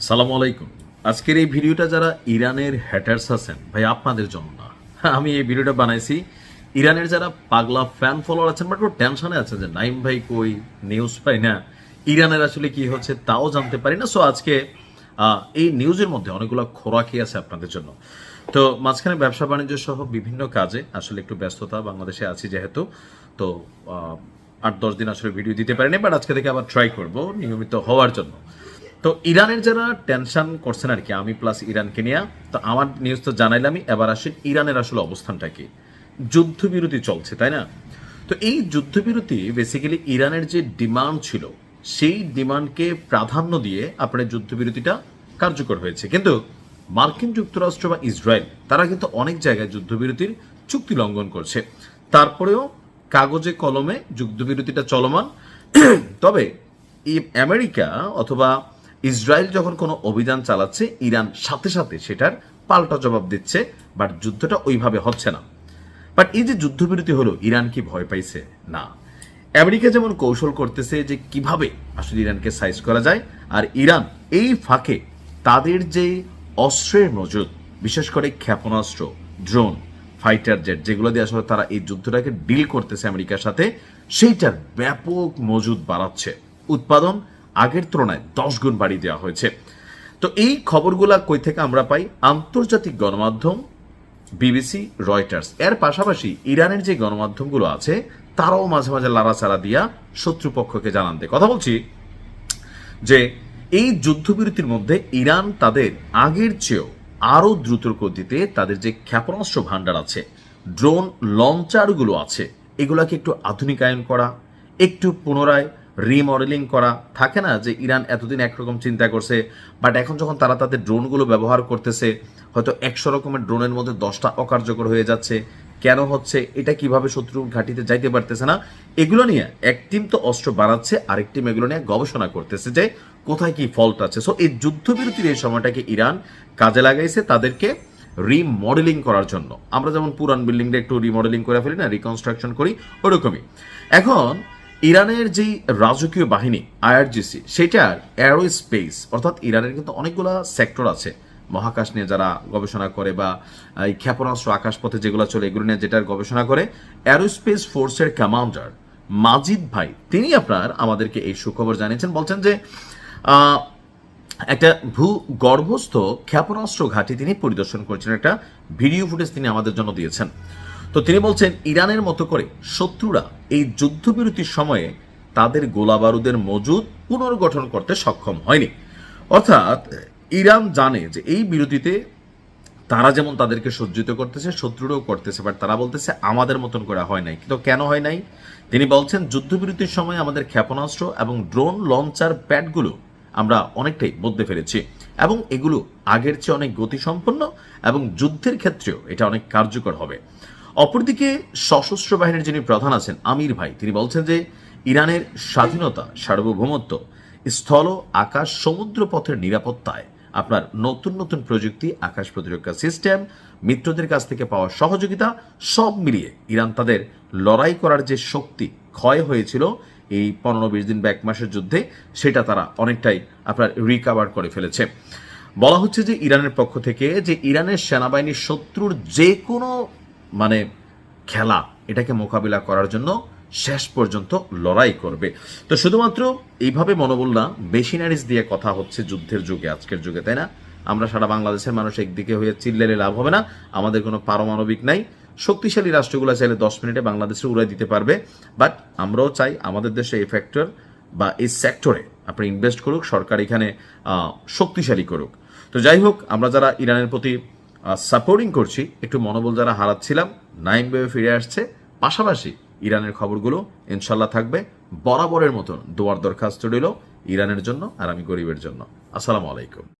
সালামু আলাইকুম। আজকের এই ভিডিওটা যারা ইরানের হ্যাটার্স আছেন ভাই আপনাদের জন্য না। আমি এই ভিডিওটা বানাইছি ইরানের যারা পাগলা ফ্যান ফলোয়ার আছেন বাট টেনশনে আছেন যে নাইম ভাই কই, নিউজ পাই না, ইরানের আসলে কি হচ্ছে তাও জানতে পারি না। সো আজকে এই নিউজের মধ্যে অনেকগুলো খোরাকি আছে আপনাদের জন্য। তো মাঝখানে ব্যবসা বাণিজ্য সহ বিভিন্ন কাজে আসলে একটু ব্যস্ততা, বাংলাদেশে আছি যেহেতু, তো 8-10 দিন আসলে ভিডিও দিতে পারিনি, বাট আজকে থেকে আবার ট্রাই করব নিয়মিত হওয়ার জন্য। তো ইরানের যারা টেনশন করছেন আর কি, আমি প্লাস ইরানকে নিয়ে, তো আমার নিউজ তো জানাইলামই। এবার আসেন ইরানের আসলে অবস্থানটা কি। যুদ্ধবিরতি চলছে তাই না? তো এই যুদ্ধবিরতি বেসিক্যালি ইরানের যে ডিমান্ড ছিল সেই ডিমান্ডকে প্রাধান্য দিয়ে আপনার যুদ্ধবিরতিটা কার্যকর হয়েছে। কিন্তু মার্কিন যুক্তরাষ্ট্র বা ইসরায়েল তারা কিন্তু অনেক জায়গায় যুদ্ধবিরতির চুক্তি লঙ্ঘন করছে। তারপরেও কাগজে কলমে যুদ্ধবিরতিটা চলমান। তবে আমেরিকা অথবা ইসরায়েল যখন কোনো অভিযান চালাচ্ছে, ইরান সাথে সাথে সেটার পাল্টা জবাব দিচ্ছে, বাট যুদ্ধটা ওইভাবে হচ্ছে না। বাট এই যে যুদ্ধবিরতি হলো, ইরান কি ভয় পাইছে? না। আমেরিকা যেমন কৌশল করতেছে যে কিভাবে আসলে ইরানকে সাইজ করা যায়, আর ইরান এই ফাঁকে তাদের যে অস্ত্রের মজুদ, বিশেষ করে ক্ষেপণাস্ত্র, ড্রোন, ফাইটার জেট, যেগুলো দিয়ে আসলে তারা এই যুদ্ধটাকে ডিল করতেছে আমেরিকার সাথে, সেইটার ব্যাপক মজুদ বাড়াচ্ছে। উৎপাদন আগের তুলনায় 10 গুণ বাড়িয়ে দেওয়া হয়েছে। তো এই খবরগুলা কই থেকে আমরা পাই? আন্তর্জাতিক গণমাধ্যম, বিবিসি, রয়টার্স, এর পাশাপাশি ইরানের যে গণমাধ্যমগুলো আছে তারাও মাঝে মাঝে লাড়াচাড়া দিয়া শত্রুপক্ষকে জানান দেয়। কথা বলছি যে এই যুদ্ধবিরতির মধ্যে ইরান তাদের আগের চেয়েও আরো দ্রুত গতিতে তাদের যে ক্ষেপণাস্ত্র ভান্ডার আছে, ড্রোন লঞ্চারগুলো আছে, এগুলাকে একটু আধুনিকায়ন করা, একটু পুনরায় রিমডেলিং করা। থাকে না যে ইরান এতদিন একরকম চিন্তা করছে, বাট এখন যখন তারা তাদের ড্রোনগুলো ব্যবহার করতেছে, হয়তো 100 রকমের ড্রোনের মধ্যে 10টা অকার্যকর হয়ে যাচ্ছে। কেন হচ্ছে এটা, কিভাবে শত্রুর ঘাঁটিতে যাইতে পারতেছে না, এগুলো নিয়ে এক টিম তো অস্ত্র বাড়াচ্ছে, আরেক টিম এগুলো নিয়ে গবেষণা করতেছে যে কোথায় কি ফল্ট আছে। সো এই যুদ্ধবিরতির এই সময়টাকে ইরান কাজে লাগাইছে তাদেরকে রিমডেলিং করার জন্য। আমরা যেমন পুরান বিল্ডিংটা একটু রিমডেলিং করে ফেলি না, রিকনস্ট্রাকশন করি, ওরকমই এখন ইরানের যেই রাজকীয় বাহিনী আইআরজিসি, সেটার অ্যারোস্পেস, অর্থাৎ ইরানের কিন্তু অনেকগুলো সেক্টর আছে মহাকাশ নিয়ে যারা গবেষণা করে, বা এই ক্ষেপণাস্ত্র আকাশপথে যেগুলো চলে এগুলো নিয়ে যেটার গবেষণা করে, অ্যারোস্পেস ফোর্সের কমান্ডার মাজিদ ভাই তিনি আপনার আমাদেরকে এই সুখবর জানিয়েছেন। বলছেন যে একটা ভূগর্ভস্থ ক্ষেপণাস্ত্র ঘাঁটি তিনি পরিদর্শন করেছেন, একটা ভিডিও ফুটেজ তিনি আমাদের জন্য দিয়েছেন। তো তিনি বলছেন ইরানের মতো করে শত্রুরা এই যুদ্ধবিরতির সময়ে তাদের গোলা বারুদের মজুদ পুনর্গঠন করতে সক্ষম হয়নি। অর্থাৎ ইরান জানে যে এই বিরতিতে তারা যেমন তাদেরকে সজ্জিত করতেছে, শত্রুরাও করতেছে, বাট তারা বলতেছে আমাদের মতন করে হয় নাই। কিন্তু কেন হয় নাই? তিনি বলছেন যুদ্ধবিরতির সময় আমাদের ক্ষেপণাস্ত্র এবং ড্রোন লঞ্চার প্যাডগুলো আমরা অনেকটাই বদলে ফেলেছি, এবং এগুলো আগের চেয়ে অনেক গতিসম্পন্ন, এবং যুদ্ধের ক্ষেত্রেও এটা অনেক কার্যকর হবে। অপরদিকে সশস্ত্র বাহিনীর যিনি প্রধান আছেন আমির ভাই, তিনি বলছেন যে ইরানের স্বাধীনতা, সার্বভৌমত্ব, স্থল, আকাশ, সমুদ্র পথের নিরাপত্তায় আপনার নতুন নতুন প্রযুক্তি, আকাশ প্রতিরক্ষা সিস্টেম, মিত্রদের কাছ থেকে পাওয়া সহযোগিতা, সব মিলিয়ে ইরান তাদের লড়াই করার যে শক্তি ক্ষয় হয়েছিল এই 15-20 দিন বা 1 মাসের যুদ্ধে, সেটা তারা অনেকটাই আপনার রিকাভার করে ফেলেছে। বলা হচ্ছে যে ইরানের পক্ষ থেকে যে ইরানের সেনাবাহিনীর শত্রুর যে কোনো খেলা, এটাকে মোকাবিলা করার জন্য শেষ পর্যন্ত লড়াই করবে। তো শুধুমাত্র এইভাবে মনোবল না, মেশিনারিজ দিয়ে কথা হচ্ছে যুদ্ধের যুগে, আজকের যুগে, তাই না? আমরা সারা বাংলাদেশের মানুষ একদিকে হয়ে চিল্লালে লাভ হবে না। আমাদের কোনো পারমাণবিক নাই। শক্তিশালী রাষ্ট্রগুলো চাইলে 10 মিনিটে বাংলাদেশে উড়াই দিতে পারবে, বাট আমরাও চাই আমাদের দেশে এই ফ্যাক্টর বা এই সেক্টরে আপনি ইনভেস্ট করুক, সরকার এখানে শক্তিশালী করুক। তো যাই হোক, আমরা যারা ইরানের প্রতি সাপোর্টিং করছি, একটু মনোবল যারা হারাচ্ছিলাম, নাইম ভাই ফিরে আসছে। পাশাপাশি ইরানের খবরগুলো ইনশাল্লাহ থাকবে। বরাবরের মতন দোয়ার দরখাস্ত রইল ইরানের জন্য, আর আমি গরিবের জন্য। আসসালামু আলাইকুম।